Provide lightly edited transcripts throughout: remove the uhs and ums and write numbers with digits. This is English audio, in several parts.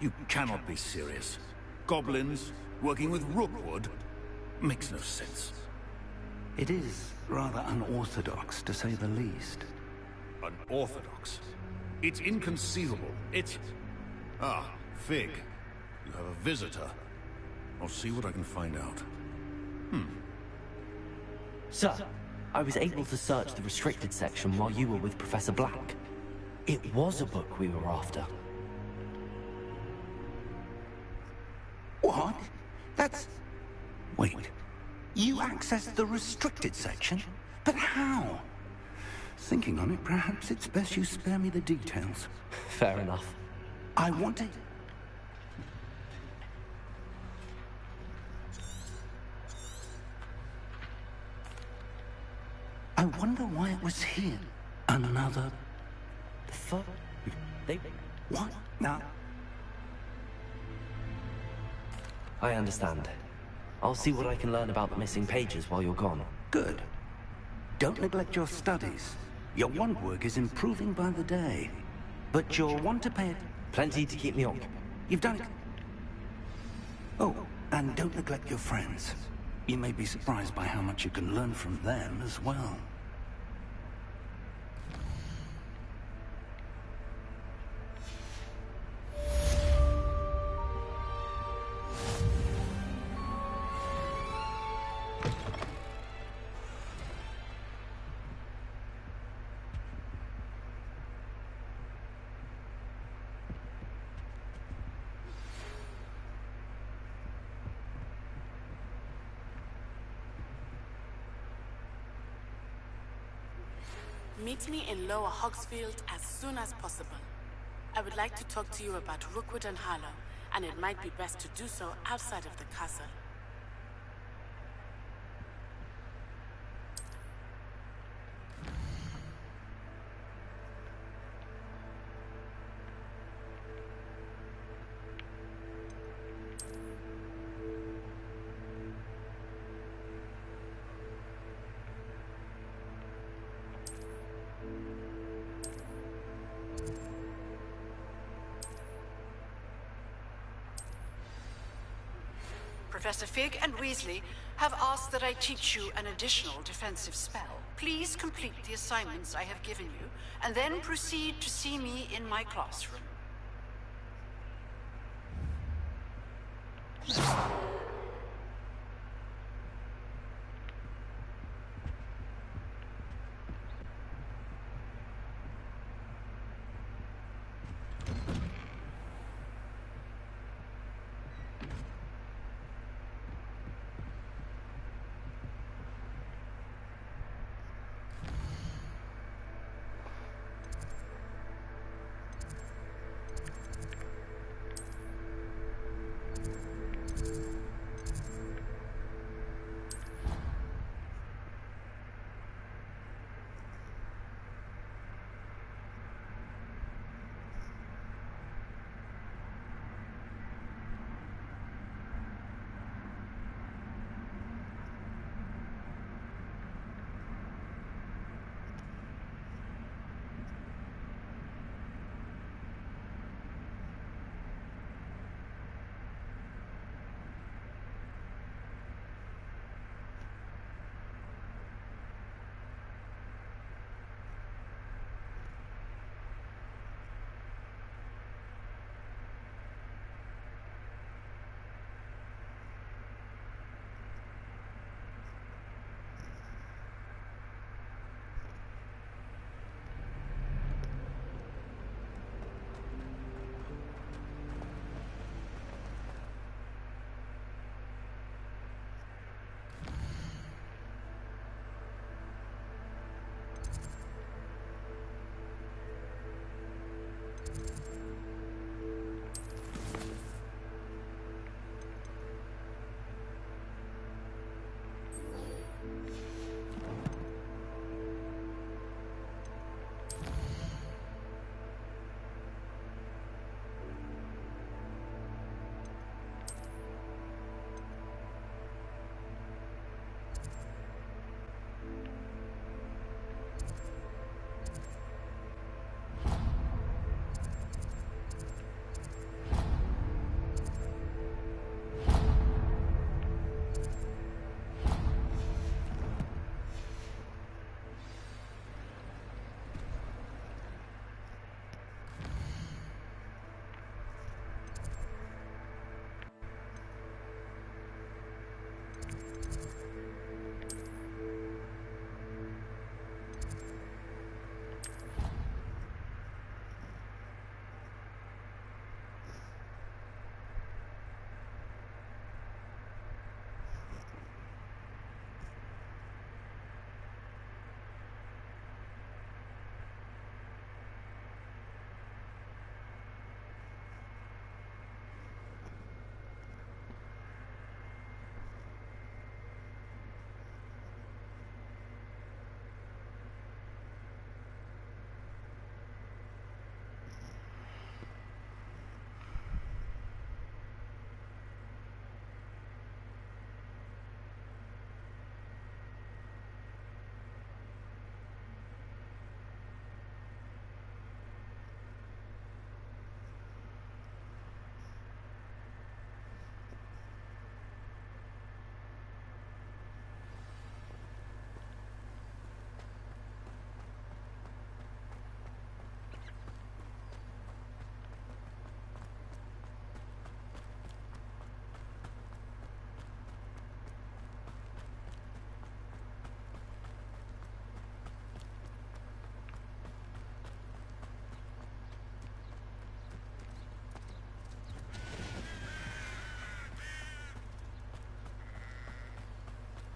You cannot be serious. Goblins working with Rookwood? Makes no sense. It is rather unorthodox, to say the least. Unorthodox? It's inconceivable. It's... Ah, Fig. You have a visitor. I'll see what I can find out. Sir, I was able to search the restricted section while you were with Professor Black. It was a book we were after. What? That's... Wait. You accessed the restricted section? But how? Thinking on it, perhaps it's best you spare me the details. Fair enough. I want it... I wonder why it was here. Another... The fuck? They... What? Now... I understand. I'll see what I can learn about the missing pages while you're gone. Good. Don't neglect your studies. Your wand work is improving by the day. But you'll want to pay it... Plenty to keep me occupied. You've done it. Oh, and don't neglect your friends. You may be surprised by how much you can learn from them as well. Meet me in Lower Hogsfield as soon as possible. I would like to talk to you about Rookwood and Harlow, and it might be best to do so outside of the castle. Professor Fig and Weasley have asked that I teach you an additional defensive spell. Please complete the assignments I have given you, and then proceed to see me in my classroom.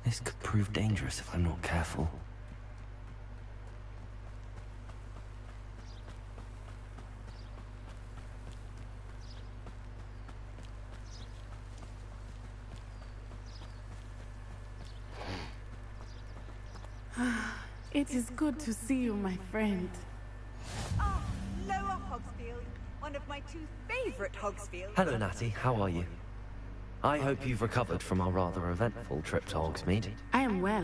This could prove dangerous if I'm not careful. It is good to see you, my friend. Ah, Lower Hogsfield, one of my two favorite Hogsfields. Hello, Natty. How are you? I hope you've recovered from our rather eventful trip to Hogsmeade. I am well,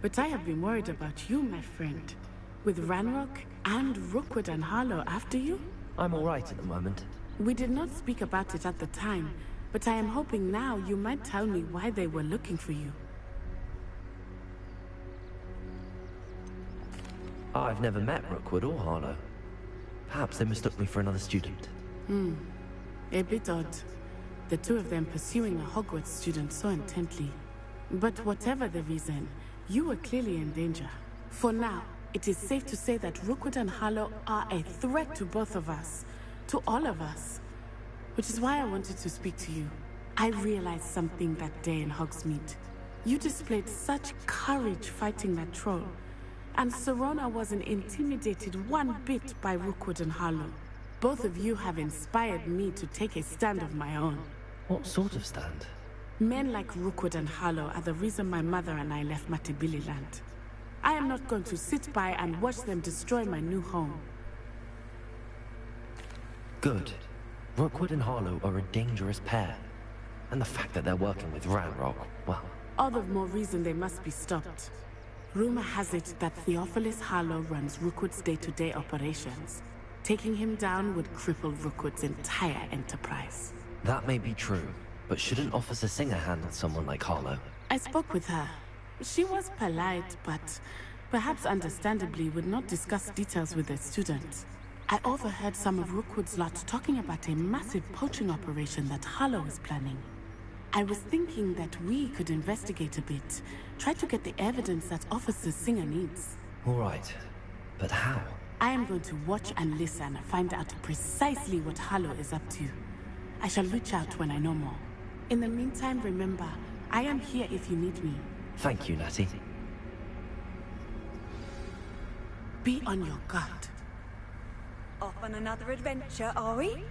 but I have been worried about you, my friend. With Ranrock and Rookwood and Harlow after you? I'm all right at the moment. We did not speak about it at the time, but I am hoping now you might tell me why they were looking for you. I've never met Rookwood or Harlow. Perhaps they mistook me for another student. A bit odd. The two of them pursuing a Hogwarts student so intently. But whatever the reason, you were clearly in danger. For now, it is safe to say that Rookwood and Harlow are a threat to both of us. To all of us. Which is why I wanted to speak to you. I realized something that day in Hogsmeade. You displayed such courage fighting that troll. And Serona wasn't intimidated one bit by Rookwood and Harlow. Both of you have inspired me to take a stand of my own. What sort of stand? Men like Rookwood and Harlow are the reason my mother and I left Matibili land. I am not going to sit by and watch them destroy my new home. Good. Rookwood and Harlow are a dangerous pair. And the fact that they're working with Ranrock, well... All the more reason they must be stopped. Rumor has it that Theophilus Harlow runs Rookwood's day-to-day operations. Taking him down would cripple Rookwood's entire enterprise. That may be true, but shouldn't Officer Singer handle someone like Harlow? I spoke with her. She was polite, but perhaps understandably would not discuss details with the students. I overheard some of Rookwood's lot talking about a massive poaching operation that Harlow is planning. I was thinking that we could investigate a bit, try to get the evidence that Officer Singer needs. All right, but how? I am going to watch and listen and find out precisely what Harlow is up to. I shall reach out when I know more. In the meantime, remember, I am here if you need me. Thank you, Natty. Be on your guard. Off on another adventure, are we?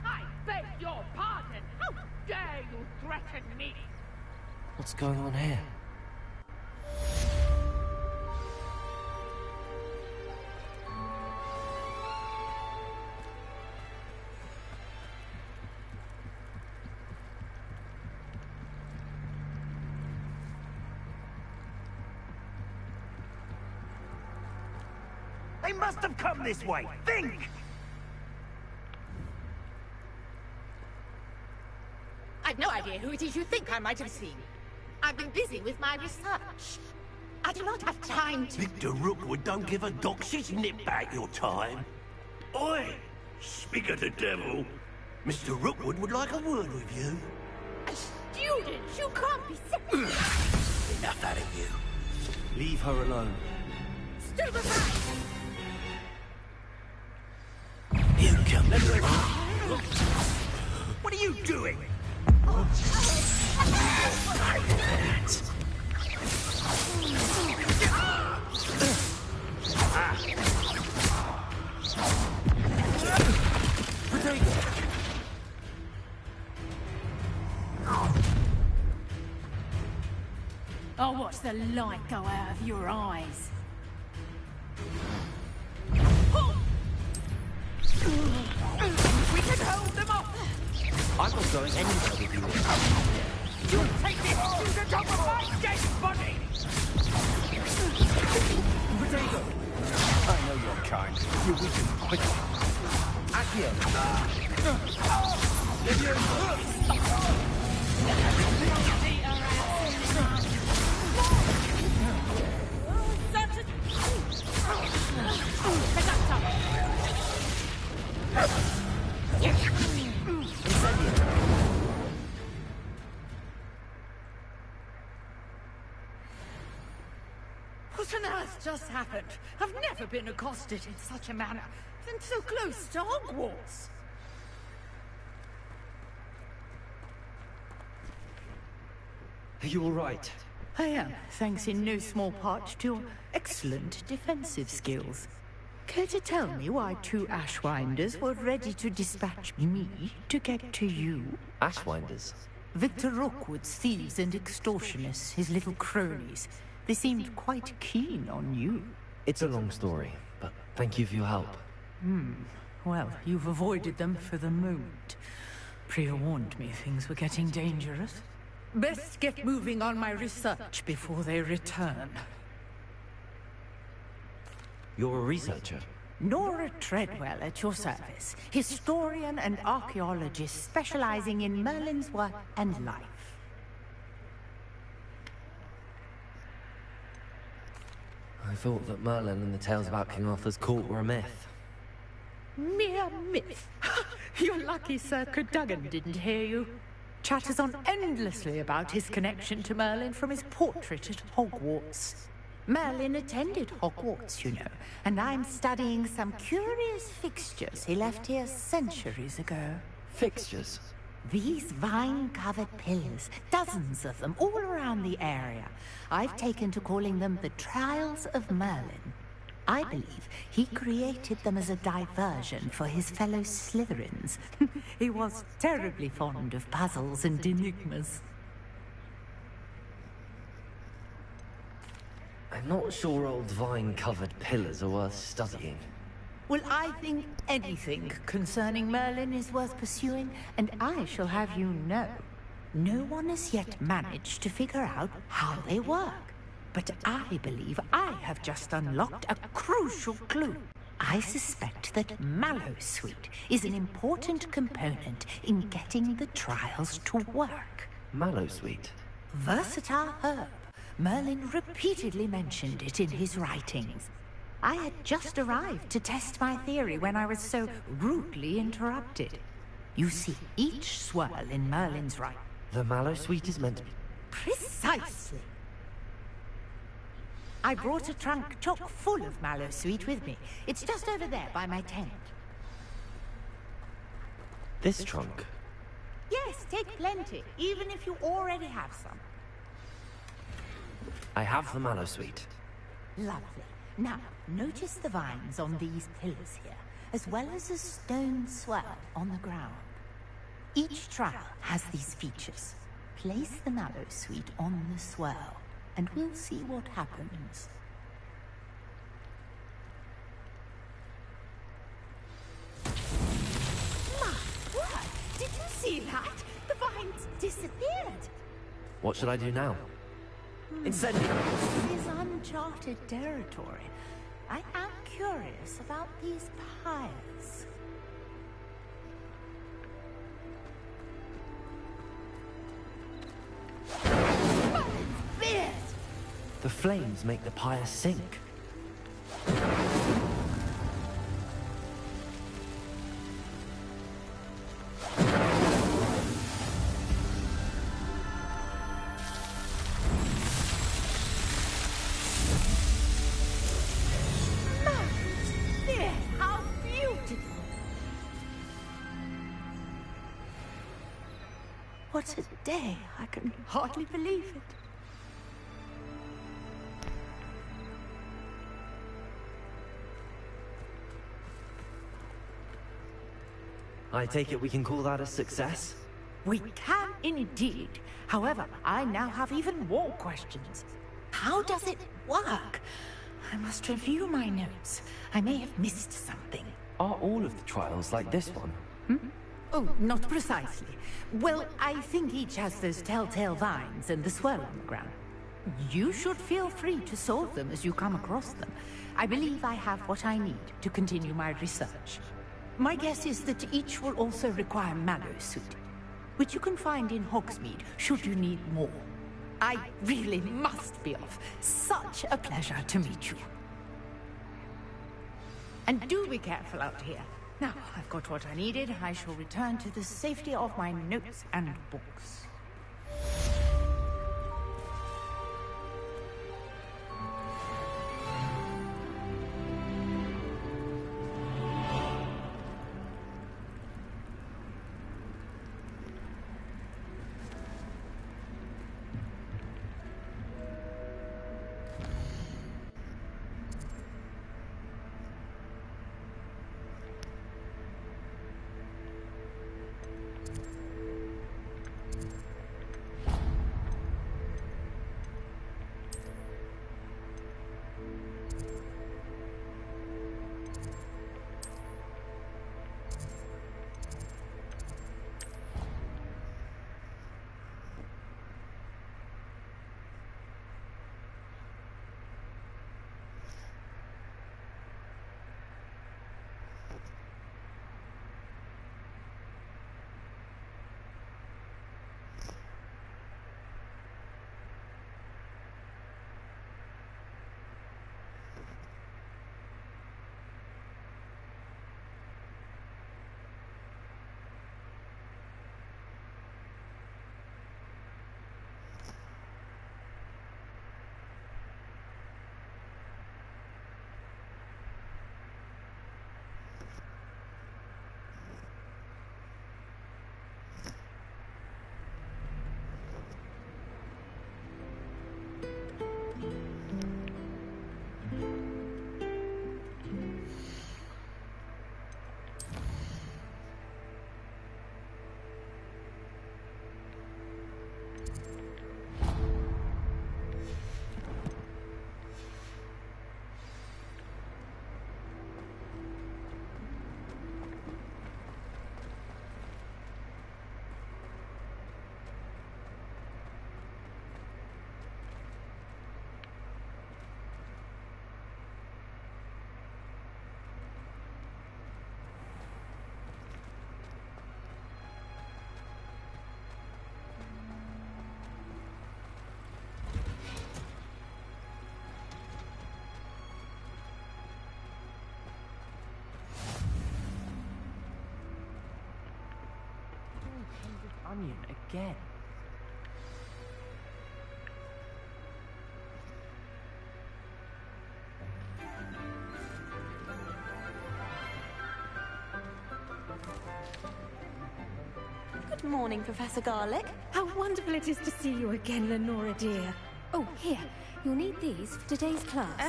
I beg your pardon! How dare you threaten me? What's going on here? They must have come this way! Think! I've no idea who it is you think I might have seen. I've been busy with my research. I do not have time to... Victor Rookwood don't give a doxy's nip back your time. Oi! Speak of the devil. Mr. Rookwood would like a word with you. A student! You can't be serious! Enough out of you. Leave her alone. Stupefy! You come. What are you doing? I'll watch the light go out of your eyes. We can hold them off! I'm not going anywhere with you. You'll take this student off of my dead body! Potato! I know you're kind. You're weak and quick. What on earth just happened? I've never been accosted in such a manner, and so close to Hogwarts. Are you all right? I am, thanks in no small part to your excellent defensive skills. Care to tell me why 2 Ashwinders were ready to dispatch me to get to you? Ashwinders? Victor Rookwood's thieves and extortionists, his little cronies. They seemed quite keen on you. It's a long story, but thank you for your help. Well, you've avoided them for the moment. Priya warned me things were getting dangerous. Best get moving on my research before they return. You're a researcher? Nora Treadwell at your service. Historian and archaeologist specializing in Merlin's work and life. I thought that Merlin and the tales about King Arthur's court were a myth. Mere myth. You're lucky Sir Cadogan didn't hear you. Chatters on endlessly about his connection to Merlin from his portrait at Hogwarts. Merlin attended Hogwarts, you know, and I'm studying some curious fixtures he left here centuries ago. Fixtures? These vine-covered pillars, dozens of them all around the area. I've taken to calling them the Trials of Merlin. I believe he created them as a diversion for his fellow Slytherins. He was terribly fond of puzzles and enigmas. I'm not sure old vine-covered pillars are worth studying. Well, I think anything concerning Merlin is worth pursuing, and I shall have you know, no one has yet managed to figure out how they work. But I believe I have just unlocked a crucial clue. I suspect that Mallowsweet is an important component in getting the trials to work. Mallowsweet? Versatile herb. Merlin repeatedly mentioned it in his writings. I had just arrived to test my theory when I was so rudely interrupted. You see, each swirl in Merlin's right. The Mallowsweet is meant to be... Precisely. I brought a trunk chock full of Mallowsweet with me. It's just over there by my tent. This trunk? Yes, take plenty, even if you already have some. I have the Mallowsweet. Lovely. Now, notice the vines on these pillars here, as well as a stone swirl on the ground. Each trial has these features. Place the Mallowsweet on the swirl, and we'll see what happens. My word! Did you see that? The vines disappeared! What should I do now? Incendio! This is uncharted territory. I am curious about these pyres. Beard! The flames make the pyre sink. What a day! I can hardly believe it. I take it we can call that a success? We can indeed. However, I now have even more questions. How does it work? I must review my notes. I may have missed something. Are all of the trials like this one? Oh, not precisely. Well, I think each has those telltale vines and the swirl on the ground. You should feel free to solve them as you come across them. I believe I have what I need to continue my research. My guess is that each will also require Mallowsweet, which you can find in Hogsmeade should you need more. I really must be off. Such a pleasure to meet you. And do be careful out here. Now, I've got what I needed. I shall return to the safety of my notes and books. onion again. Good morning, Professor Garlic. How wonderful it is to see you again, Lenora dear. Oh, here. You'll need these for today's class.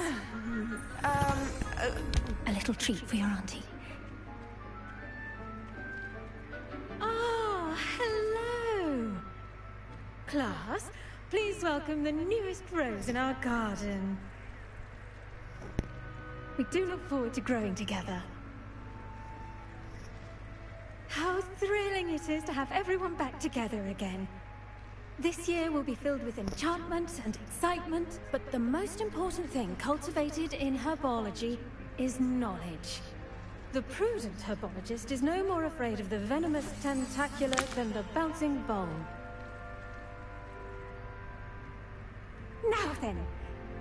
A little treat for your auntie. Ah, hello. Class, please welcome the newest rose in our garden. We do look forward to growing together. How thrilling it is to have everyone back together again. This year will be filled with enchantment and excitement, but the most important thing cultivated in herbology is knowledge. The prudent herbologist is no more afraid of the venomous tentacular than the bouncing bulb. Now then,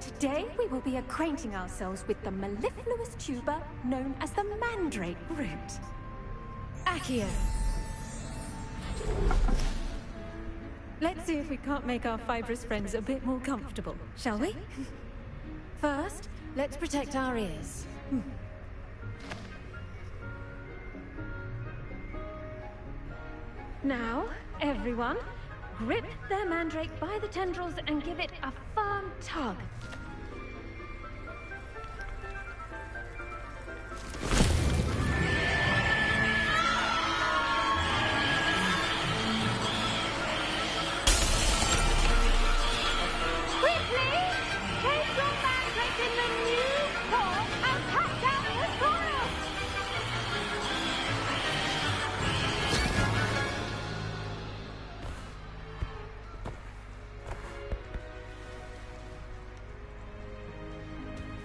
today we will be acquainting ourselves with the mellifluous tuber known as the mandrake root. Accio. Let's see if we can't make our fibrous friends a bit more comfortable, shall we? First, let's protect our ears. Now, everyone, grip their mandrake by the tendrils and give it a firm tug.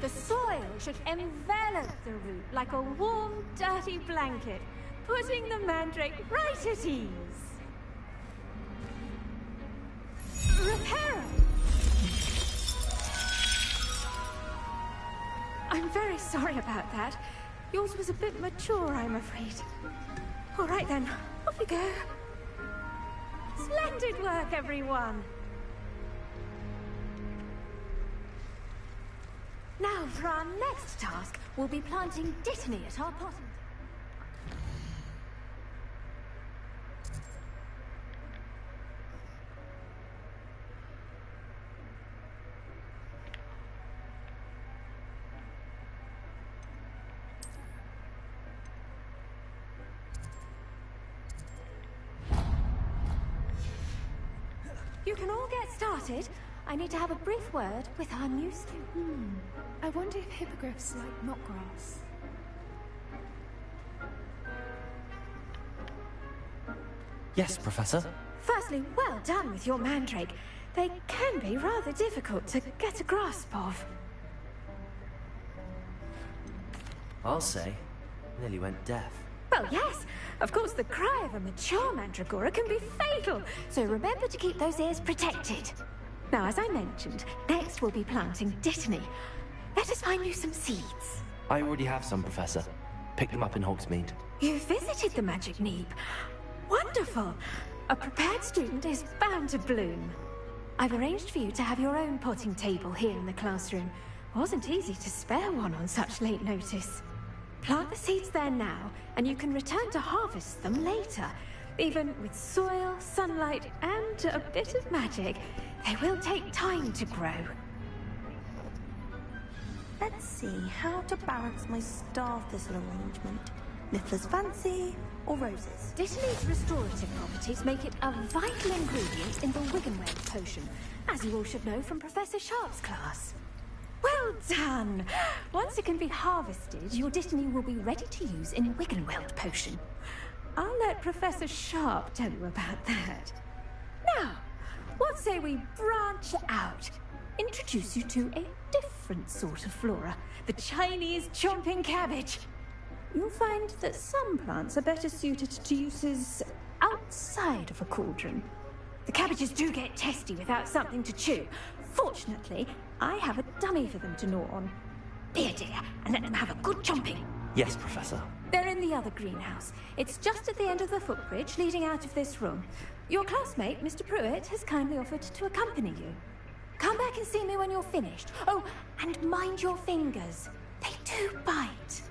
The soil should envelop the root like a warm, dirty blanket, putting the mandrake right at ease. Reparo! I'm very sorry about that. Yours was a bit mature, I'm afraid. All right then, off we go. Splendid work, everyone! Now, for our next task, we'll be planting Dittany at our potting. You can all get started. I need to have a brief word with our new student. I wonder if hippogriffs like knotgrass. Yes, Professor. Firstly, well done with your mandrake. They can be rather difficult to get a grasp of. I'll say. Nearly went deaf. Well, yes. Of course, the cry of a mature mandragora can be fatal, so remember to keep those ears protected. Now, as I mentioned, next we'll be planting Dittany. Let us find you some seeds. I already have some, Professor. Picked them up in Hogsmeade. You visited the Magic Neep. Wonderful! A prepared student is bound to bloom. I've arranged for you to have your own potting table here in the classroom. Wasn't easy to spare one on such late notice. Plant the seeds there now, and you can return to harvest them later. Even with soil, sunlight, and a bit of magic, they will take time to grow. Let's see how to balance my star thistle arrangement. Niffler's fancy or roses? Dittany's restorative properties make it a vital ingredient in the Wiggenweld potion, as you all should know from Professor Sharp's class. Well done! Once it can be harvested, your Dittany will be ready to use in Wiggenweld potion. I'll let Professor Sharp tell you about that. Now, what say we branch out? Introduce you to a different sort of flora, the Chinese chomping cabbage. You'll find that some plants are better suited to uses outside of a cauldron. The cabbages do get testy without something to chew. Fortunately, I have a dummy for them to gnaw on. Be a dear, and let them have a good chomping. Yes, Professor. They're in the other greenhouse. It's just at the end of the footbridge leading out of this room. Your classmate, Mr. Pruitt, has kindly offered to accompany you. Come back and see me when you're finished. Oh, and mind your fingers. They do bite.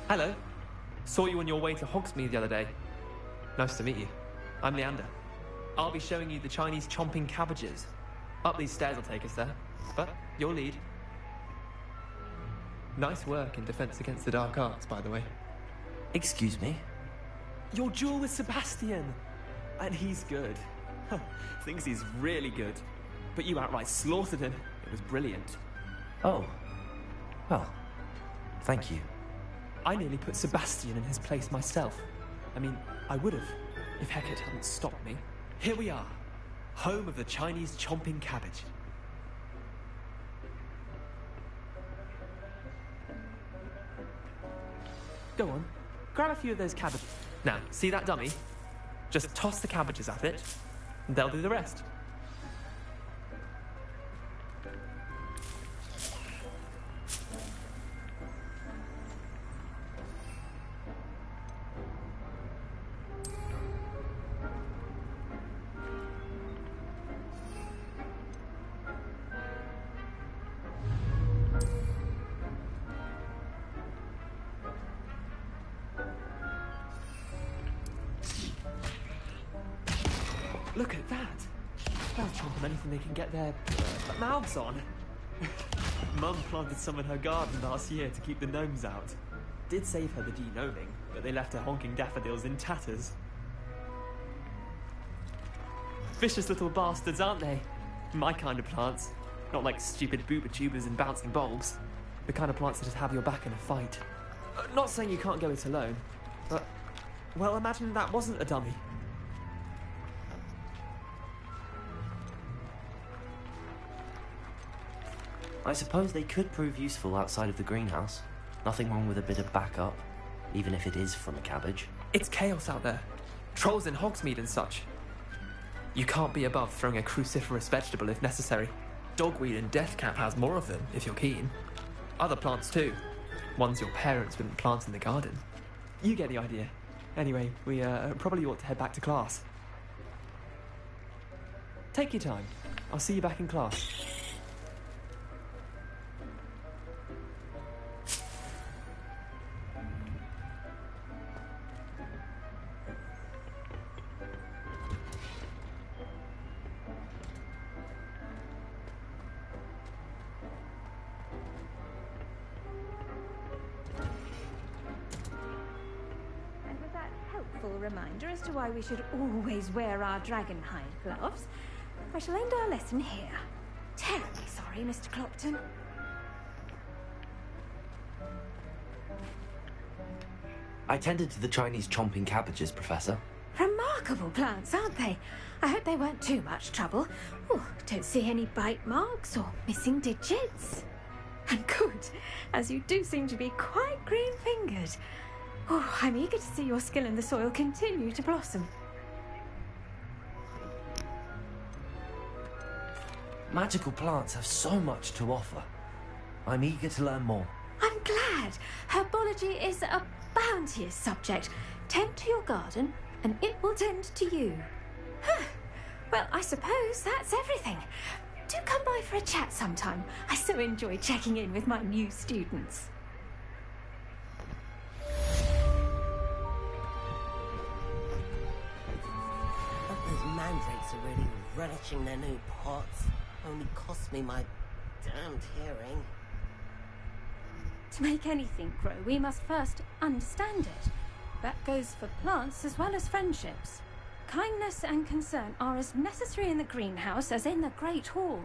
Hello. Saw you on your way to Hogsmeade the other day. Nice to meet you. I'm Leander. I'll be showing you the Chinese chomping cabbages. Up these stairs will take us there, but your lead. Nice work in Defense Against the Dark Arts, by the way. Excuse me? Your duel with Sebastian! And he's good. Thinks he's really good. But you outright slaughtered him. It was brilliant. Oh. Well, thank you. I nearly put Sebastian in his place myself. I mean, I would have, if Hecate hadn't stopped me. Here we are, home of the Chinese chomping cabbage. Go on, grab a few of those cabbages. Now, see that dummy? Just toss the cabbages at it, and they'll do the rest. Look at that! They'll chomp on anything they can get their mouths on. Mum planted some in her garden last year to keep the gnomes out. Did save her the de-gnoming, but they left her honking daffodils in tatters. Vicious little bastards, aren't they? My kind of plants. Not like stupid booba tubers and bouncing bulbs. The kind of plants that'd have your back in a fight. Not saying you can't go it alone, but... well, imagine that wasn't a dummy. I suppose they could prove useful outside of the greenhouse. Nothing wrong with a bit of backup, even if it is from a cabbage. It's chaos out there. Trolls in Hogsmeade and such. You can't be above throwing a cruciferous vegetable if necessary. Dogweed and deathcap has more of them, if you're keen. Other plants too. Ones your parents wouldn't plant in the garden. You get the idea. Anyway, we probably ought to head back to class. Take your time. I'll see you back in class. Reminder as to why we should always wear our dragonhide gloves, I shall end our lesson here. Terribly sorry, Mr. Clopton. I tended to the Chinese chomping cabbages, Professor. Remarkable plants, aren't they? I hope they weren't too much trouble. Oh, don't see any bite marks or missing digits. And good, as you do seem to be quite green-fingered. Oh, I'm eager to see your skill in the soil continue to blossom. Magical plants have so much to offer. I'm eager to learn more. I'm glad. Herbology is a bounteous subject. Tend to your garden, and it will tend to you. Well, I suppose that's everything. Do come by for a chat sometime. I so enjoy checking in with my new students. Mandrakes are really relishing their new pots. Only cost me my damned hearing. To make anything grow, we must first understand it. That goes for plants as well as friendships. Kindness and concern are as necessary in the greenhouse as in the Great Hall.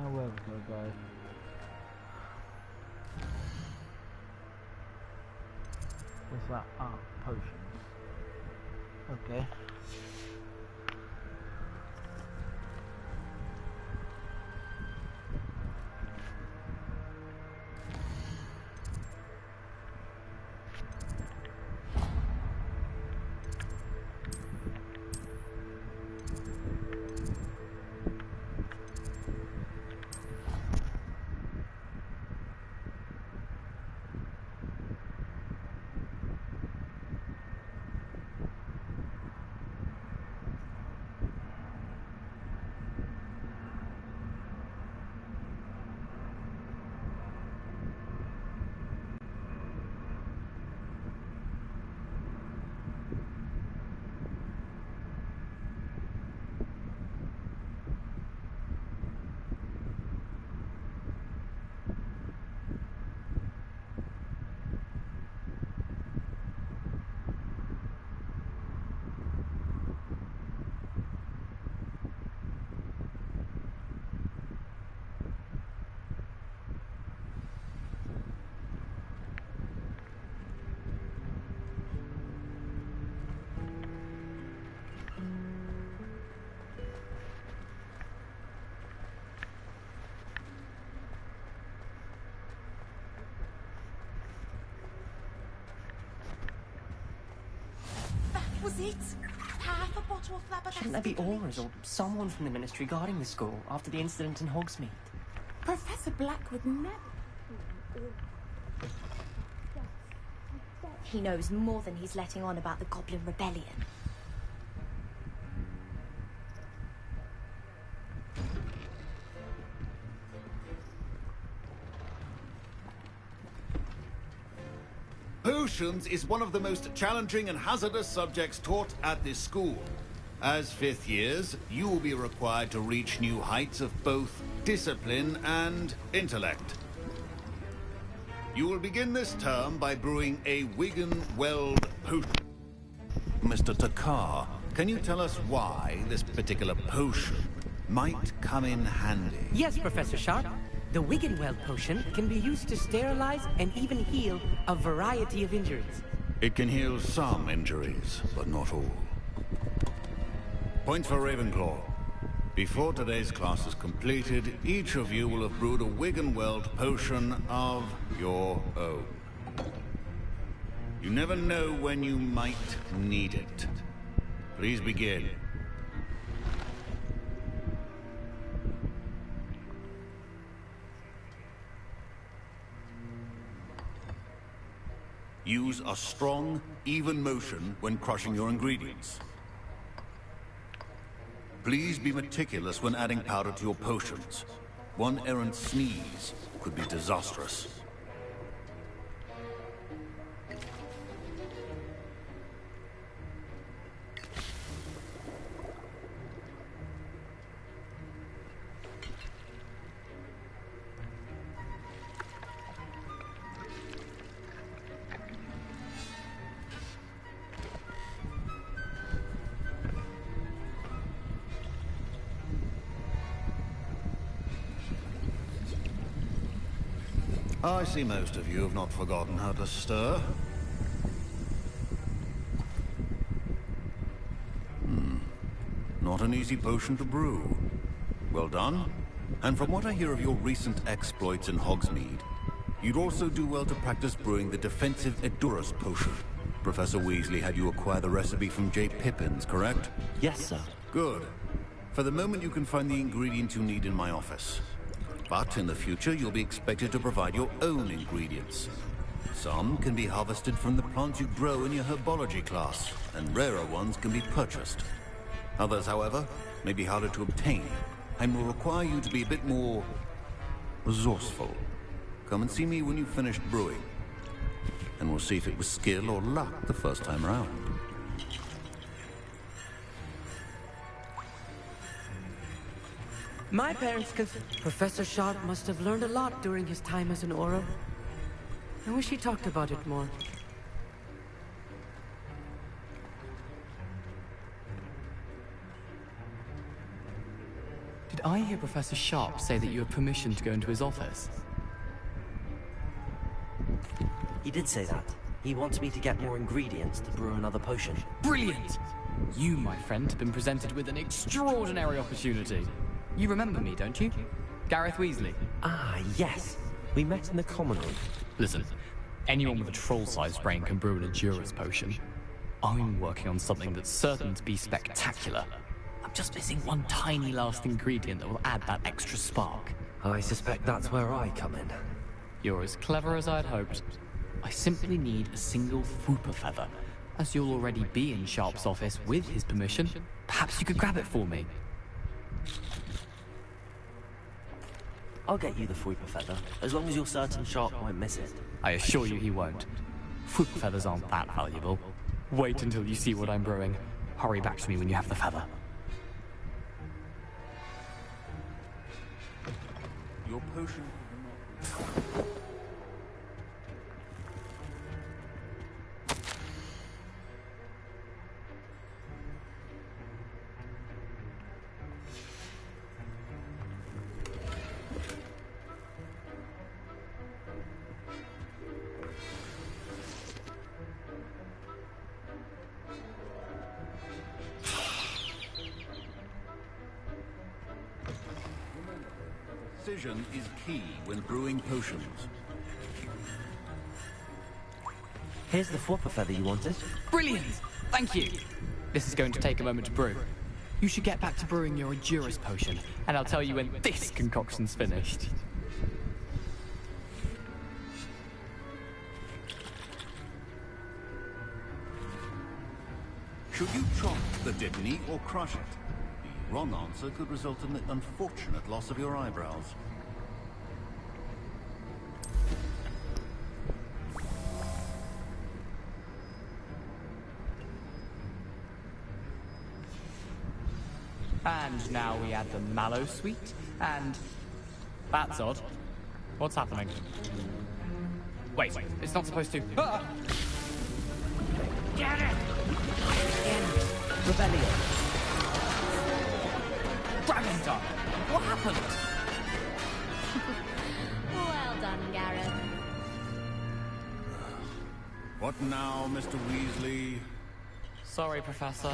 Where we go, guys? What's that? Ah, potions. Okay. Was it? Half a bottle of flabbergasted. Shouldn't there be auras or someone from the ministry guarding the school after the incident in Hogsmeade? Professor Black would never. He knows more than he's letting on about the Goblin Rebellion. Potions is one of the most challenging and hazardous subjects taught at this school. As fifth years, you will be required to reach new heights of both discipline and intellect. You will begin this term by brewing a Wigan-Weld potion. Mr. Takar, can you tell us why this particular potion might come in handy? Yes, Professor Sharp. The Wiggenweld potion can be used to sterilize and even heal a variety of injuries. It can heal some injuries, but not all. Points for Ravenclaw. Before today's class is completed, each of you will have brewed a Wiggenweld potion of your own. You never know when you might need it. Please begin. Use a strong, even motion when crushing your ingredients. Please be meticulous when adding powder to your potions. One errant sneeze could be disastrous. I see most of you have not forgotten how to stir. Not an easy potion to brew. Well done. And from what I hear of your recent exploits in Hogsmeade, you'd also do well to practice brewing the defensive Edurus potion. Professor Weasley had you acquire the recipe from J. Pippin's, correct? Yes, sir. Good. For the moment, you can find the ingredients you need in my office. But in the future, you'll be expected to provide your own ingredients. Some can be harvested from the plants you grow in your herbology class, and rarer ones can be purchased. Others, however, may be harder to obtain, and will require you to be a bit more resourceful. Come and see me when you've finished brewing, and we'll see if it was skill or luck the first time round. My parents Professor Sharp must have learned a lot during his time as an Auror. I wish he talked about it more. Did I hear Professor Sharp say that you had permission to go into his office? He did say that. He wants me to get more ingredients to brew another potion. Brilliant! You, my friend, have been presented with an extraordinary opportunity. You remember me, don't you? Gareth Weasley. Ah, yes. We met in the common room. Listen, anyone with a troll-sized brain can brew an Endurance potion. I'm working on something that's certain to be spectacular. I'm just missing one tiny last ingredient that will add that extra spark. I suspect that's where I come in. You're as clever as I'd hoped. I simply need a single Fwooper feather. As you'll already be in Sharp's office with his permission, perhaps you could grab it for me. I'll get you the Fwooper feather, as long as you're certain Sharp won't miss it. I assure you he won't. Fwooper feathers aren't that valuable. Wait until you see what I'm brewing. Hurry back to me when you have the feather. Your potion... Precision is key when brewing potions. Here's the Fwooper feather you wanted. Brilliant! Thank you! This is going to take a moment to brew. You should get back to brewing your Endurance potion, and I'll tell you when this concoction's finished. Should you chop the Dibney or crush it? The wrong answer could result in the unfortunate loss of your eyebrows. And now we add the mallow sweet, and... That's odd. What's happening? Wait, it's not supposed to... Ah! Get it! Rebellion. Dragon Dog! What happened? Well done, Gareth. What now, Mr. Weasley? Sorry, Professor.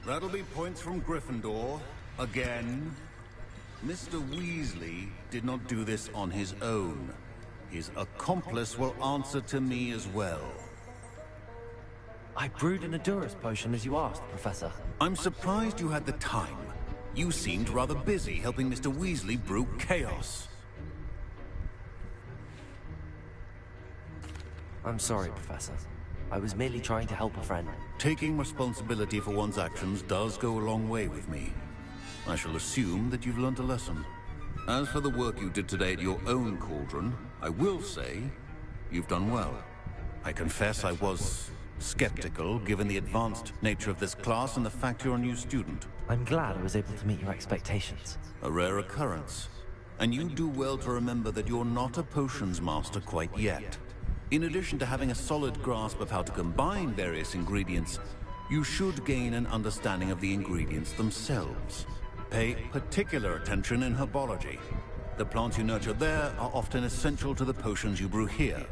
That'll be points from Gryffindor. Again. Mr. Weasley did not do this on his own. His accomplice will answer to me as well. I brewed an Endurance potion as you asked, Professor. I'm surprised you had the time. You seemed rather busy helping Mr. Weasley brew chaos. I'm sorry, Professor. I was merely trying to help a friend. Taking responsibility for one's actions does go a long way with me. I shall assume that you've learned a lesson. As for the work you did today at your own cauldron, I will say you've done well. I confess I was skeptical, given the advanced nature of this class and the fact you're a new student. I'm glad I was able to meet your expectations. A rare occurrence. And you do well to remember that you're not a potions master quite yet. In addition to having a solid grasp of how to combine various ingredients, you should gain an understanding of the ingredients themselves. Pay particular attention in herbology. The plants you nurture there are often essential to the potions you brew here.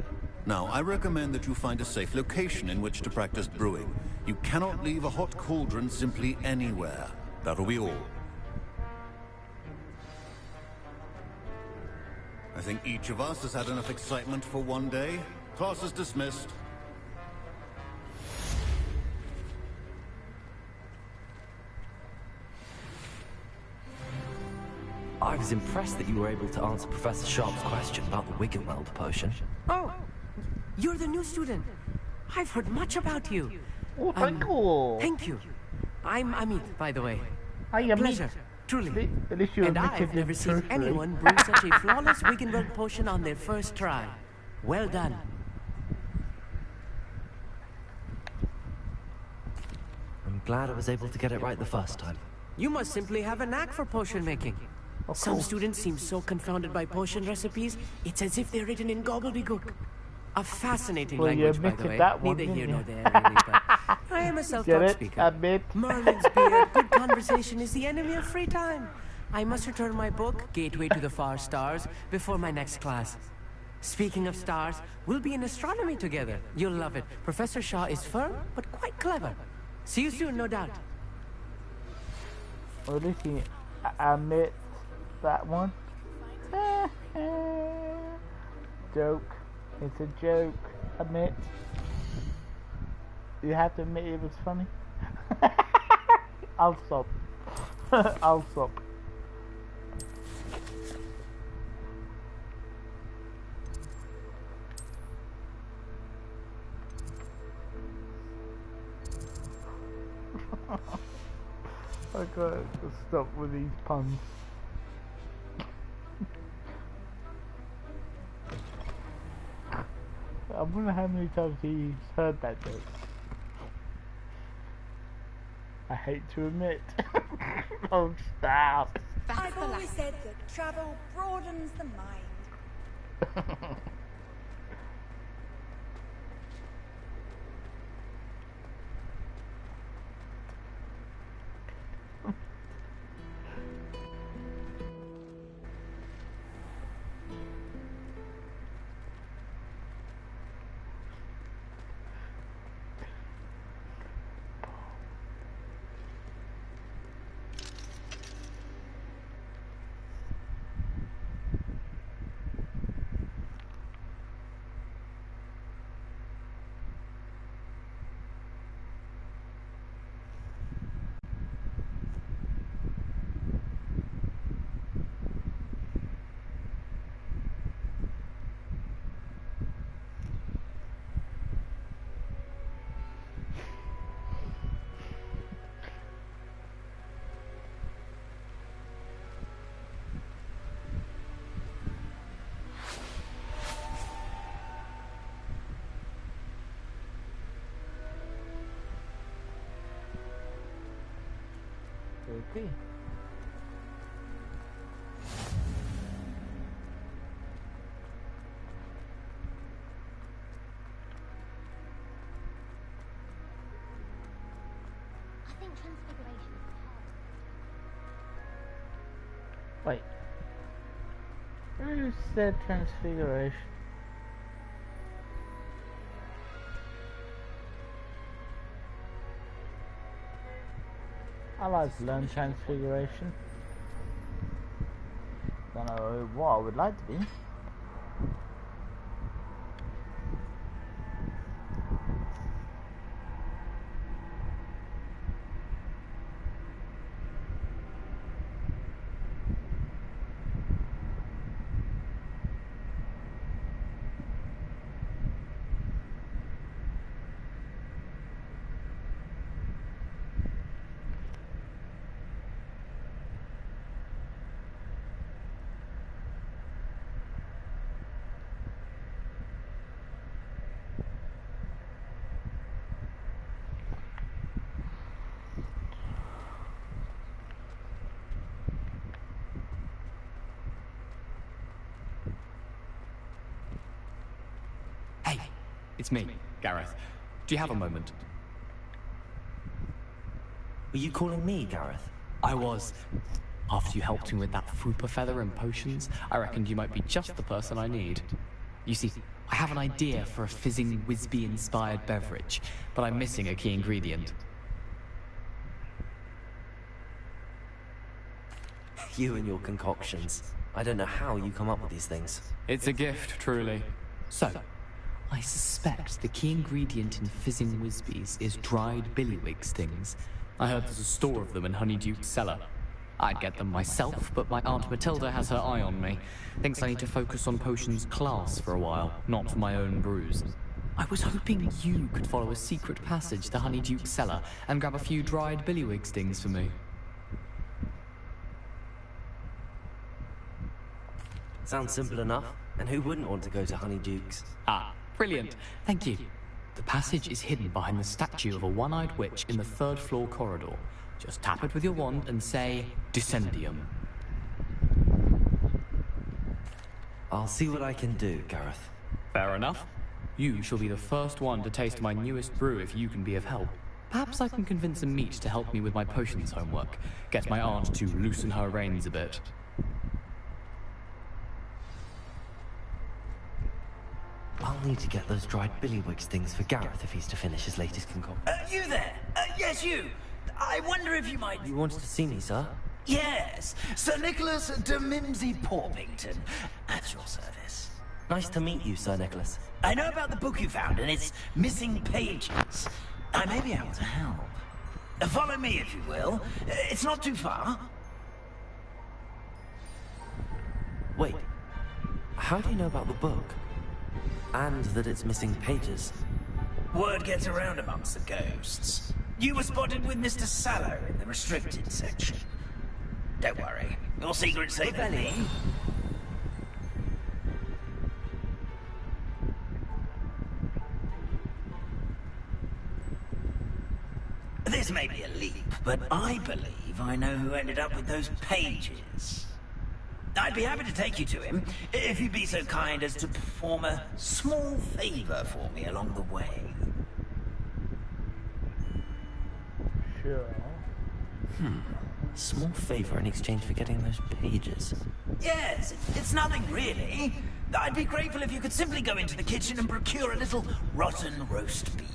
Now, I recommend that you find a safe location in which to practice brewing. You cannot leave a hot cauldron simply anywhere. That'll be all. I think each of us has had enough excitement for one day. Class is dismissed. I was impressed that you were able to answer Professor Sharp's question about the Wiggenweld potion. Oh, you're the new student. I've heard much about you. Oh, thank you. Thank you. I'm Amit, by the way. Hi, Amit. Pleasure, truly. At least you're And I've never seen anyone brew such a flawless Wiggenweld potion on their first try. Well done. I'm glad I was able to get it right the first time. You must simply have a knack for potion making. Some students seem so confounded by potion recipes, it's as if they're written in gobbledygook. A fascinating language, by the way. Neither here nor there, really, but I am a self-taught speaker. Merlin's beard, good conversation is the enemy of free time. I must return my book, Gateway to the Far Stars, before my next class. Speaking of stars, we'll be in astronomy together. You'll love it. Professor Shaw is firm, but quite clever. See you soon, no doubt. Well, at least he admits that one. Joke. It's a joke. Admit. You have to admit it was funny. I'll stop. I'll stop. I gotta stop with these puns. I wonder how many times he's heard that joke. I hate to admit. Oh, stop. I've always said that travel broadens the mind. Okay. I think transfiguration is hard. Wait. Who said transfiguration? I like to learn transfiguration. Don't know what I would like to be. It's me, Gareth. Do you have a moment? Were you calling me, Gareth? I was. After you helped me with that Fupa feather and potions, I reckoned you might be just the person I need. You see, I have an idea for a fizzing Whizbee-inspired beverage, but I'm missing a key ingredient. You and your concoctions. I don't know how you come up with these things. It's a gift, truly. So, I suspect the key ingredient in fizzing Whizbees is dried billywig stings. I heard there's a store of them in Honeyduke's cellar. I'd get them myself, but my Aunt Matilda has her eye on me. Thinks I need to focus on potions class for a while, not for my own brews. I was hoping you could follow a secret passage to Honeyduke's cellar and grab a few dried billywig stings for me. Sounds simple enough. And who wouldn't want to go to Honeyduke's? Ah, brilliant. Thank you. The passage is hidden behind the statue of a one-eyed witch in the third-floor corridor. Just tap it with your wand and say, Descendium. I'll see what I can do, Gareth. Fair enough. You shall be the first one to taste my newest brew if you can be of help. Perhaps I can convince a meat to help me with my potions homework, get my aunt to loosen her reins a bit. I'll need to get those dried billywicks things for Gareth if he's to finish his latest concoction. You there? Yes, you. I wonder if you might... You wanted to see me, sir? Yes, Sir Nicholas de Mimsy Porpington, at your service. Nice to meet you, Sir Nicholas. I know about the book you found and its missing pages. I may be able to help. Follow me, if you will. It's not too far. Wait, how do you know about the book? And that it's missing pages? Word gets around amongst the ghosts. You were spotted with Mr. Sallow in the restricted section. Don't worry, your secret's safe with me. This may be a leap, but I believe I know who ended up with those pages. I'd be happy to take you to him, if you'd be so kind as to perform a small favor for me along the way. Sure. Small favor in exchange for getting those pages. Yes, it's nothing really. I'd be grateful if you could simply go into the kitchen and procure a little rotten roast beef.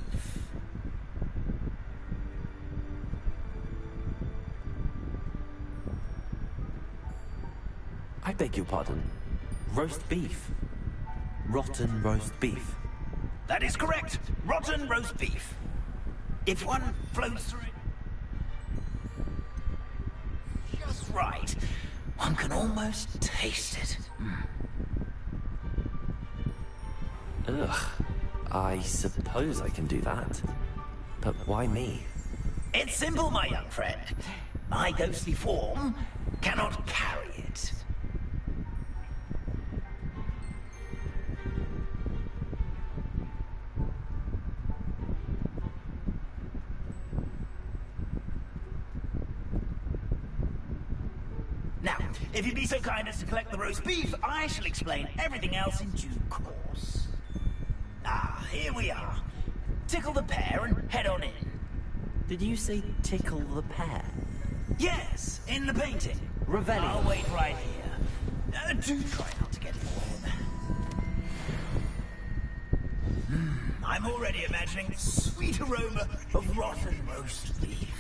I beg your pardon. Roast beef? Rotten roast beef? That is correct. Rotten roast beef. If one floats through it just right, one can almost taste it. Ugh. I suppose I can do that. But why me? It's simple, my young friend. My ghostly form cannot carry it. Now, if you'd be so kind as to collect the roast beef, I shall explain everything else in due course. Ah, here we are. Tickle the pear and head on in. Did you say tickle the pear? Yes, in the painting. Revelio. I'll wait right here. Do try not to get in the way. I'm already imagining the sweet aroma of rotten roast beef.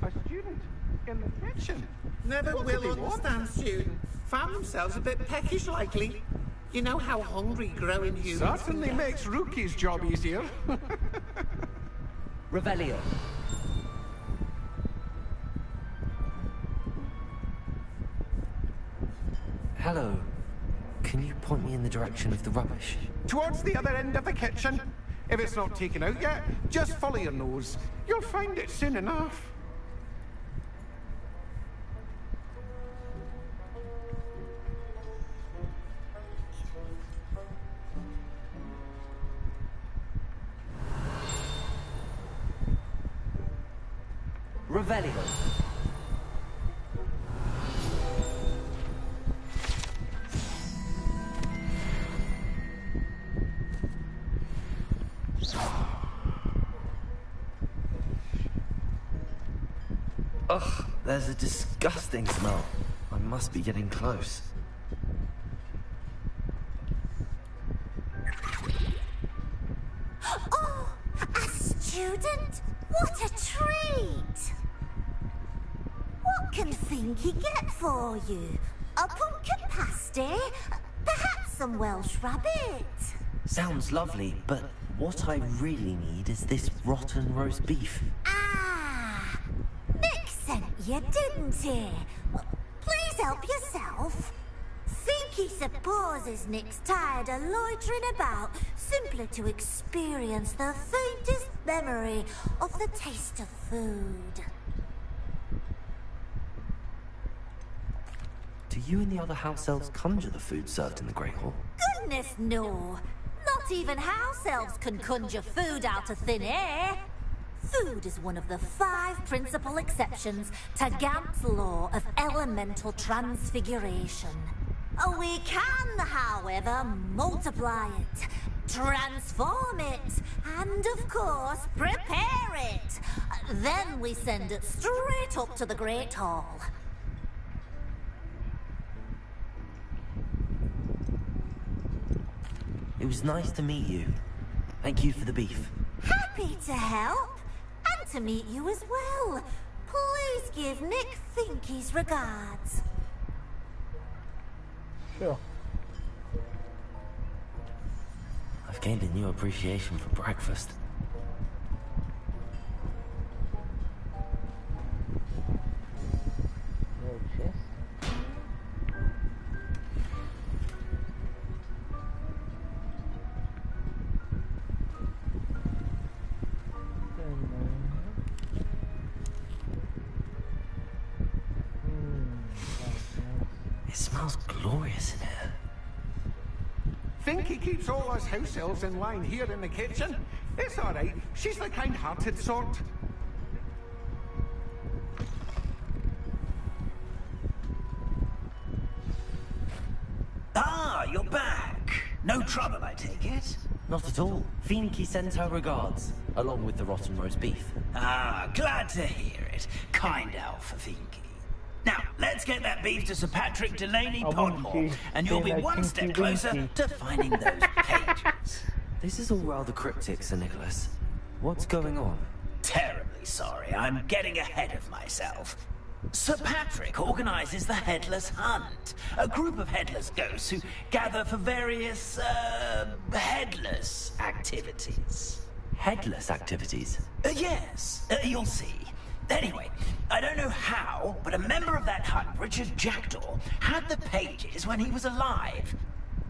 A student in the kitchen. Never What will did he want? understand student. Found themselves a bit peckish likely. You know how hungry growing humans Certainly can get. makes Rookie's job easier. Revelio. Hello. Can you point me in the direction of the rubbish? Towards the other end of the kitchen. If it's not taken out yet, just follow your nose. You'll find it soon enough. Revelio. Ugh, there's a disgusting smell. I must be getting close. Oh, a student? What a treat! What can Finky get for you? A pumpkin pasty? Perhaps some Welsh rabbit? Sounds lovely, but what I really need is this rotten roast beef. Ah! Nick sent you, didn't he? Please help yourself. Finky supposes Nick's tired of loitering about simply to experience the faintest memory of the taste of food. Do you and the other house elves conjure the food served in the Great Hall? Goodness, no. Not even house elves can conjure food out of thin air. Food is one of the 5 principal exceptions to Gant's law of elemental transfiguration. We can, however, multiply it, transform it, and of course, prepare it. Then we send it straight up to the Great Hall. It was nice to meet you. Thank you for the beef. Happy to help, and to meet you as well. Please give Nick Finky's regards. Sure. I've gained a new appreciation for breakfast. It smells glorious in here. Finky keeps all us house elves in line here in the kitchen. It's all right. She's the kind-hearted sort. Ah, you're back. No trouble, I take it? Not at all. Finky sends her regards, along with the rotten roast beef. Ah, glad to hear it. Kind elf for Finky. Now, let's get that beef to Sir Patrick Delaney Podmore, and you'll be one step closer to finding those pages. This is all rather cryptic, Sir Nicholas. What's going on? Terribly sorry, I'm getting ahead of myself. Sir Patrick organizes the Headless Hunt, a group of headless ghosts who gather for various, headless activities. Headless activities? Yes, you'll see. Anyway, I don't know how, but a member of that hunt, Richard Jackdaw, had the pages when he was alive.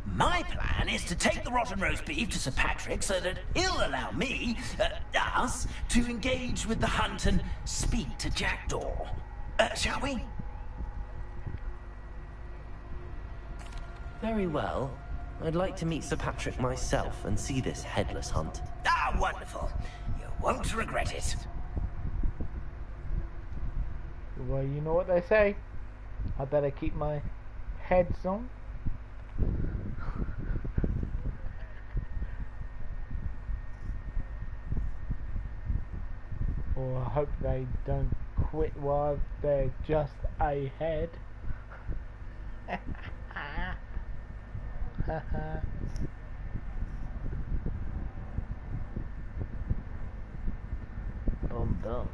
My plan is to take the rotten roast beef to Sir Patrick so that he'll allow me, us, to engage with the hunt and speak to Jackdaw. Shall we? Very well. I'd like to meet Sir Patrick myself and see this headless hunt. Ah, wonderful. You won't regret it. Well, you know what they say. I better keep my heads on. Or I hope they don't quit while they're just ahead. I'm done.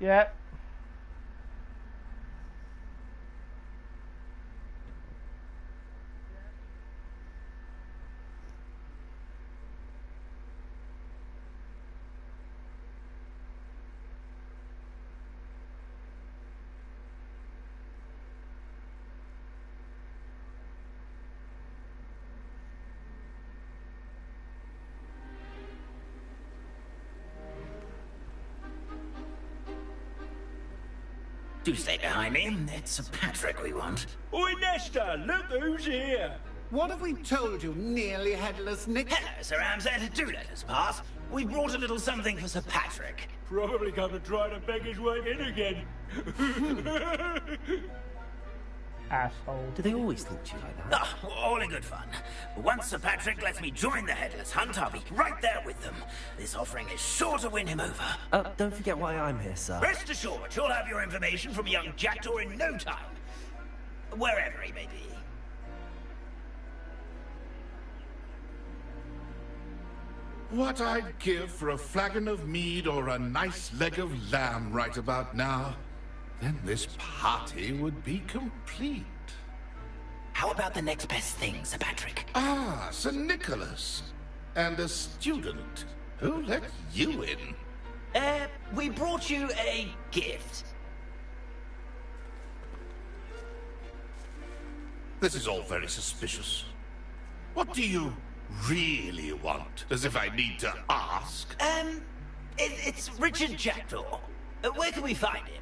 Yep. Do stay behind me. It's Sir Patrick we want. Oi, Nesta, look who's here. What have we told you, nearly headless Nick? Hello, Sir Ramsay. Do let us pass. We brought a little something for Sir Patrick. Probably come to try to beg his way in again. Asshole. Do they always talk to you like that? Oh, all in good fun. Once Sir Patrick lets me join the Headless Hunt, I'll be right there with them. This offering is sure to win him over. Don't forget why I'm here, sir. Rest assured, you'll have your information from young Jackdaw in no time. Wherever he may be. What I'd give for a flagon of mead or a nice leg of lamb right about now. Then this party would be complete. How about the next best thing, Sir Patrick? Ah, Sir Nicholas. And a student. Who let you in? We brought you a gift. This is all very suspicious. What do you really want? As if I need to ask. It's Richard Jackdaw. Where can we find him?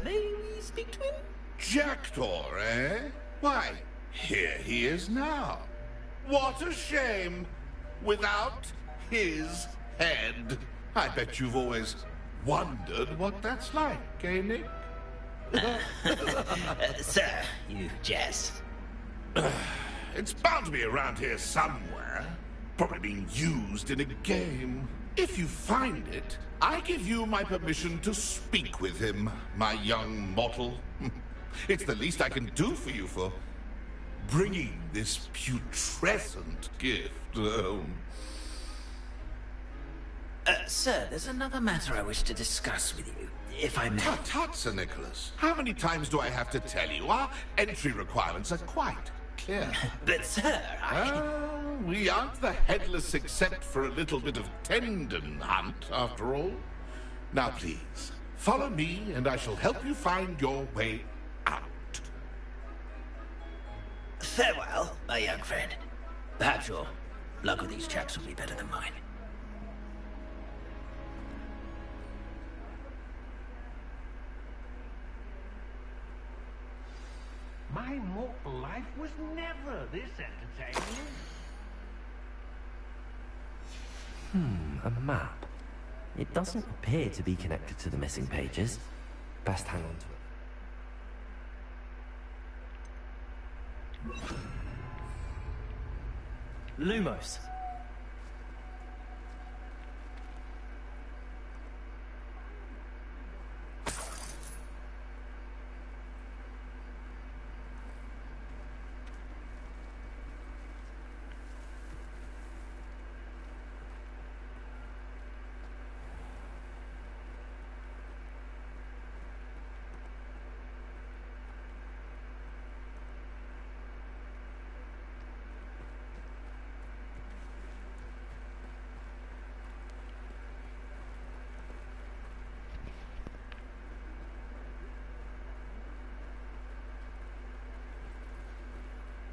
Maybe speak to him? Jackdaw, eh? Why? here he is now. What a shame. Without his head. I bet you've always wondered what that's like, eh, Nick? Sir, you jest. It's bound to be around here somewhere. Probably being used in a game. If you find it, I give you my permission to speak with him, my young mortal. It's the least I can do for you for bringing this putrescent gift home. Sir, there's another matter I wish to discuss with you, if I may. Tut, Sir Nicholas. How many times do I have to tell you? Our entry requirements are quite clear. But, sir, we aren't the headless except for a little bit of tendon hunt, after all. Now, please, follow me, and I shall help you find your way out. Farewell, my young friend. Perhaps your luck with these chaps will be better than mine. My mortal life was never this entertaining. A map. It doesn't appear to be connected to the missing pages. Best hang on to it. Lumos.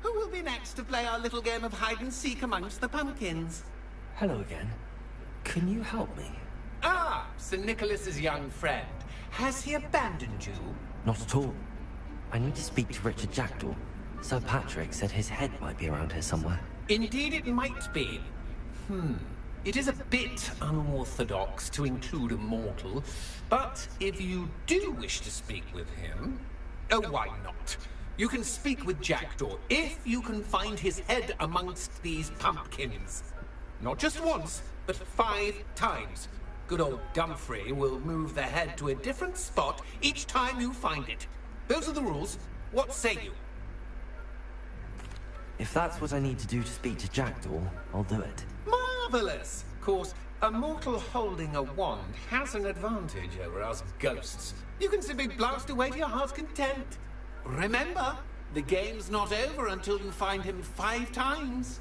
Who will be next to play our little game of hide-and-seek amongst the pumpkins? Hello again. Can you help me? Ah, Sir Nicholas's young friend. Has he abandoned you? Not at all. I need to speak to Richard Jackdaw. Sir Patrick said his head might be around here somewhere. Indeed it might be. It is a bit unorthodox to include a mortal, but if you do wish to speak with him... Oh, why not? You can speak with Jackdaw if you can find his head amongst these pumpkins. Not just once, but 5 times. Good old Dumfrey will move the head to a different spot each time you find it. Those are the rules. What say you? If that's what I need to do to speak to Jackdaw, I'll do it. Marvelous! Of course, a mortal holding a wand has an advantage over us ghosts. You can simply blast away to your heart's content. Remember, the game's not over until you find him 5 times.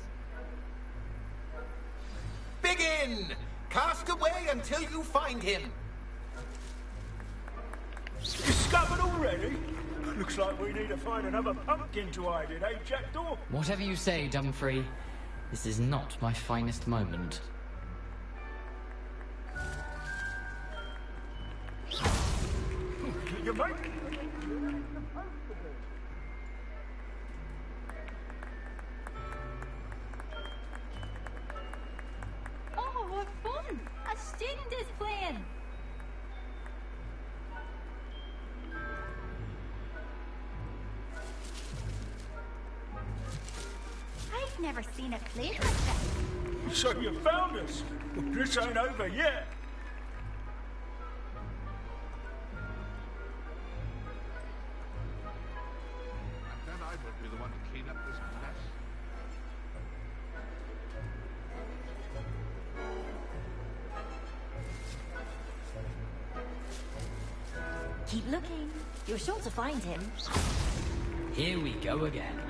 Begin! Cast away until you find him. Discovered already? Looks like we need to find another pumpkin to hide in, eh, Jackdaw? Whatever you say, Dumfrey. This is not my finest moment. You mate? Oh, what fun! A student is playing! I've never seen a place like this. So you found us? Well, this ain't over yet. And then I would be the one to clean up this mess. Keep looking. You're sure to find him. Here we go again.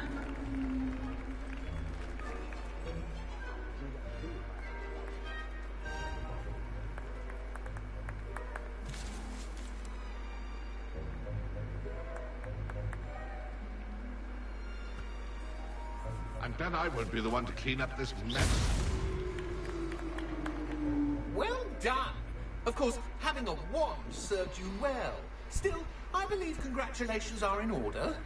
And then I won't be the one to clean up this mess. Well done! Of course, having a wand served you well. Still, I believe congratulations are in order.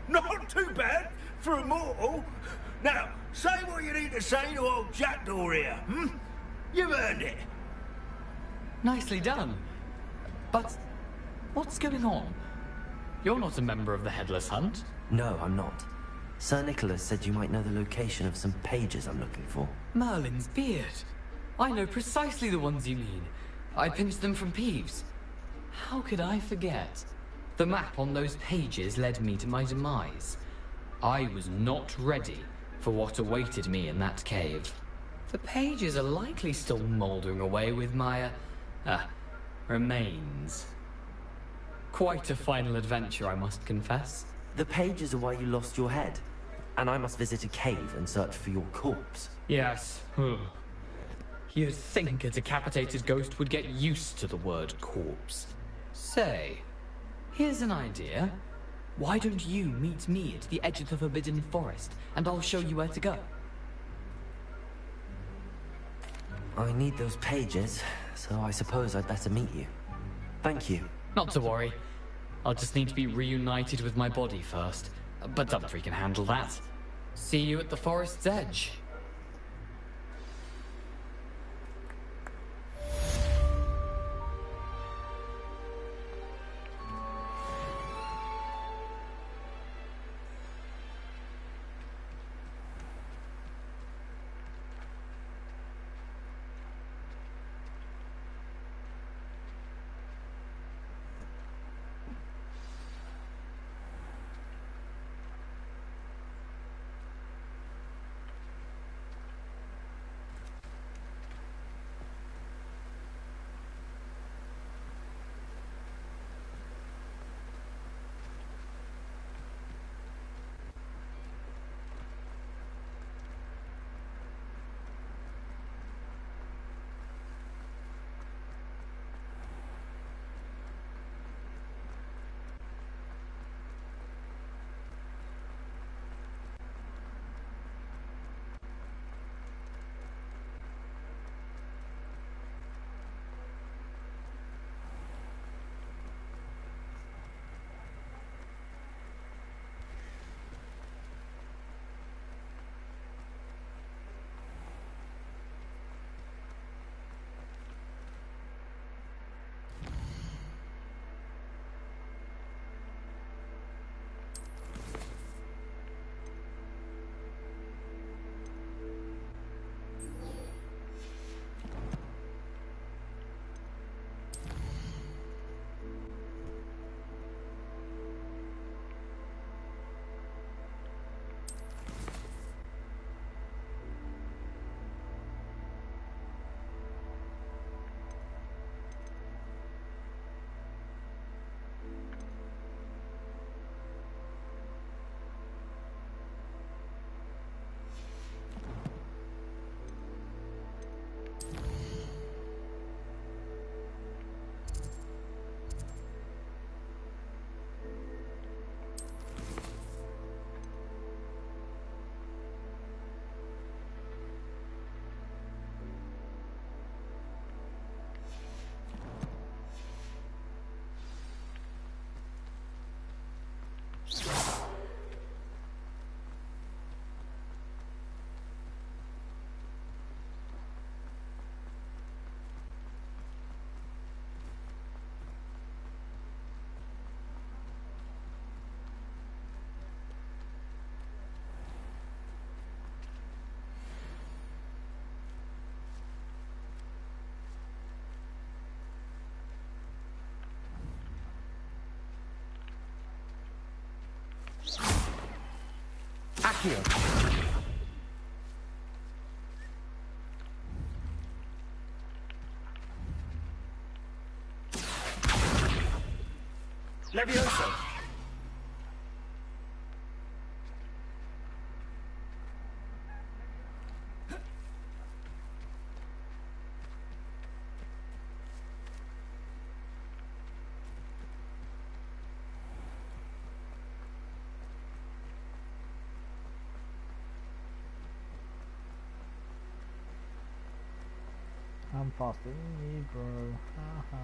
Not too bad for a mortal. Now, say what you need to say to old Jackdaw here, hmm? You've earned it. Nicely done. But what's going on? You're not a member of the Headless Hunt? No, I'm not. Sir Nicholas said you might know the location of some pages I'm looking for. Merlin's beard. I know precisely the ones you mean. I pinched them from Peeves. How could I forget? The map on those pages led me to my demise. I was not ready for what awaited me in that cave. The pages are likely still mouldering away with my, remains. Quite a final adventure, I must confess. The pages are why you lost your head, and I must visit a cave and search for your corpse. Yes. You'd think a decapitated ghost would get used to the word corpse. Say, here's an idea. Why don't you meet me at the edge of the Forbidden Forest, and I'll show you where to go? I need those pages, so I suppose I'd better meet you. Thank you. Not to worry. I'll just need to be reunited with my body first. But Dumfrey can handle that. See you at the forest's edge. Accio. Levioso. I'm faster than you, bro. Hi.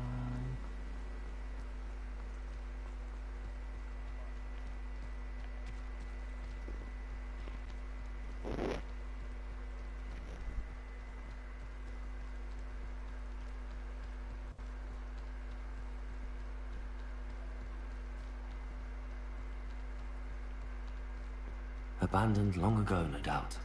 Abandoned long ago, no doubt.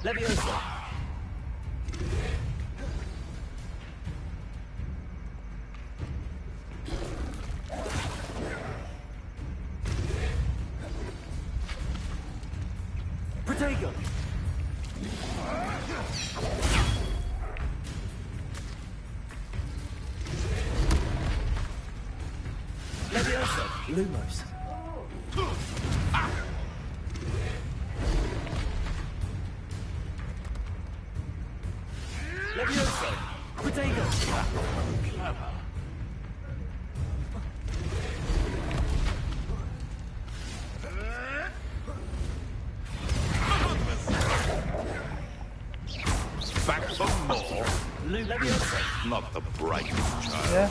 Leviosa! Protego! Leviosa! Lumos! Leviosa! Protego! Clever. Back for more. Leviosa! Not the brightest child. Yeah.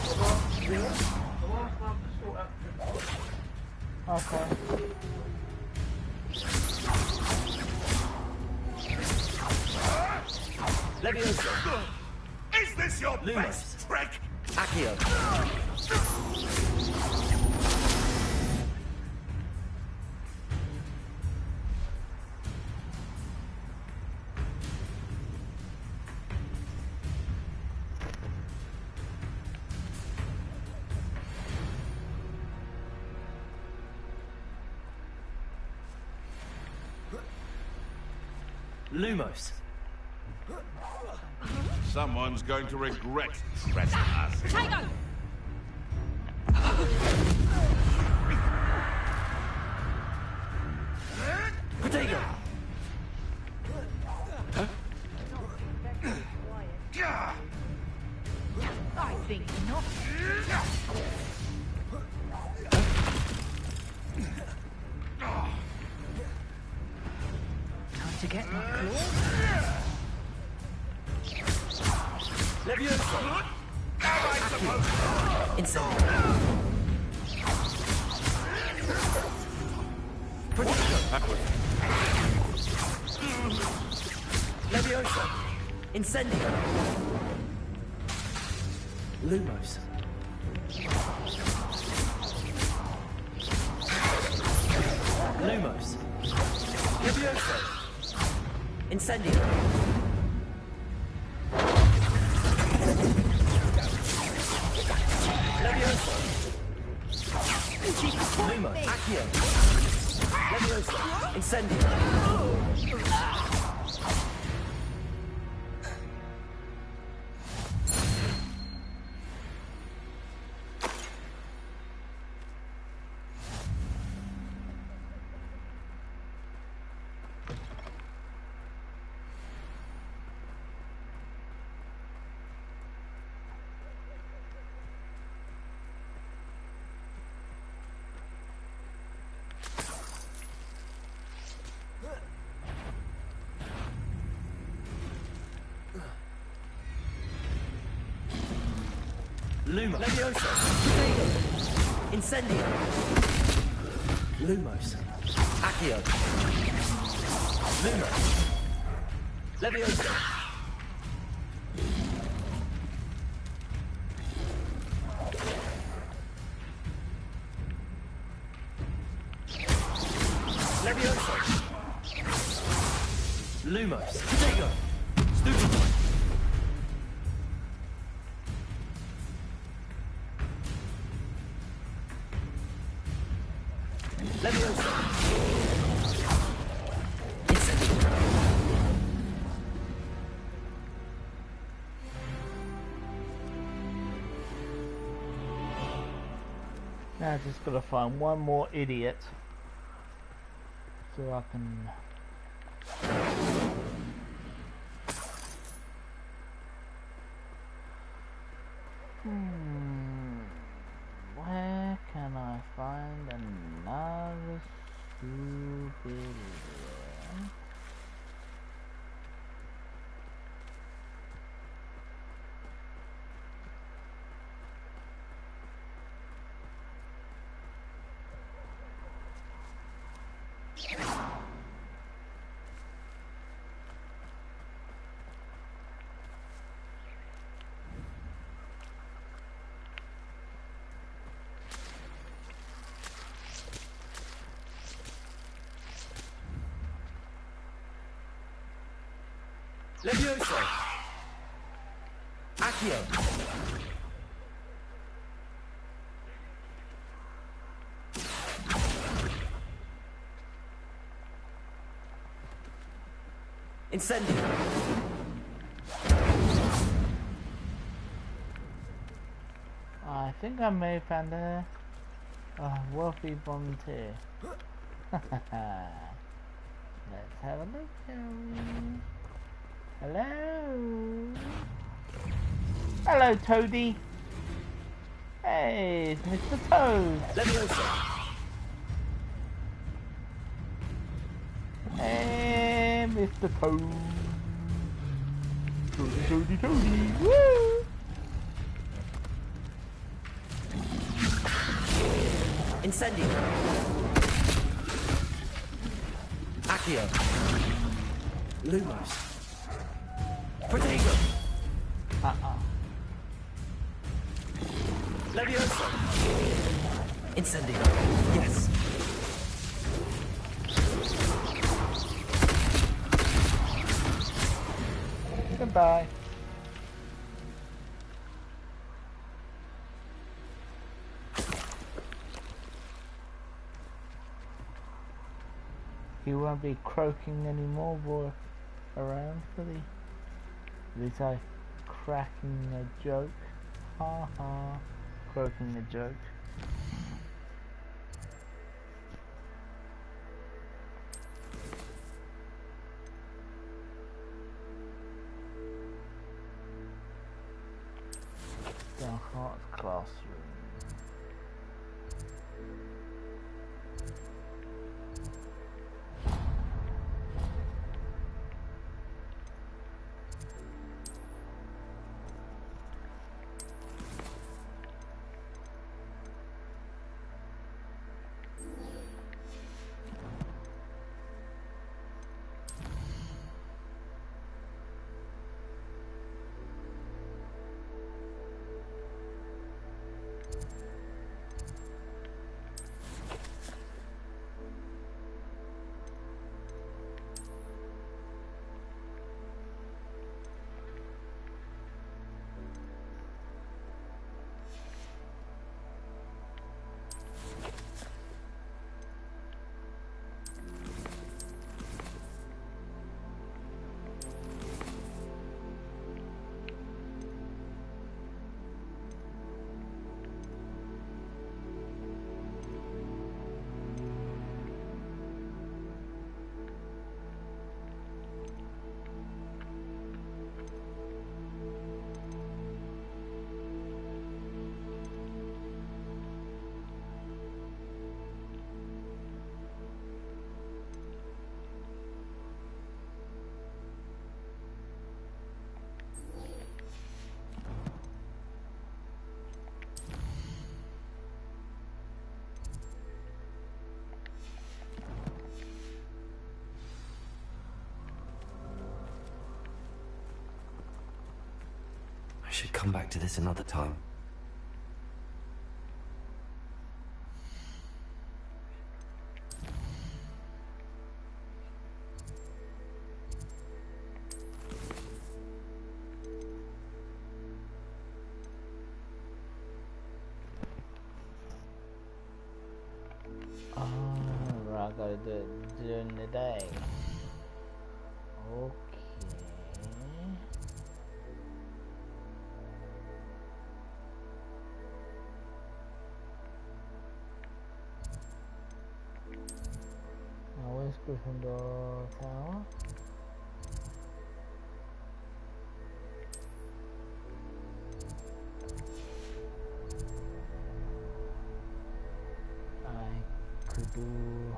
Okay. Leviosa! Is this your best trick? Accio! Lumos! Someone's going to regret trespassing. Protego! Protego! I think not. Time to get my claws. Leviosa! Insane! Leviosa! Incendio! Lumos! Lumos! Leviosa! Incendio! Leviosa! Lumos! Accio! Leviosa! Incendio! Lumos! Leviosa! Incendio! Lumos! Accio! Lumos! Leviosa! Leviosa! Lumos! Now I just gotta find one more idiot so I can. Where can I find another stupid idiot? Levioso! Accio! Incendio! I think I may have found a wealthy volunteer. Let's have a look, shall we? Hello? Hello, Toady. Hey, Mr. Toad. Levioso! Hey, Mr. Toad. Toady, Toady. Woo! Incendio! Accio! Lumos! Protego! Levioso! Incendio! Yes! Goodbye. He won't be croaking anymore around, will he? At least I cracking a joke. Ha ha. Croaking a joke. The Hearts classroom. I should come back to this another time. I gotta do it during the day. Okay. Gryffindor Tower. I could do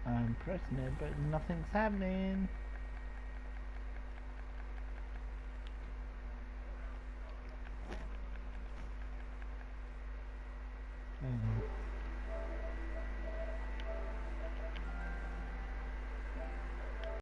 I'm pressing it, but nothing's happening.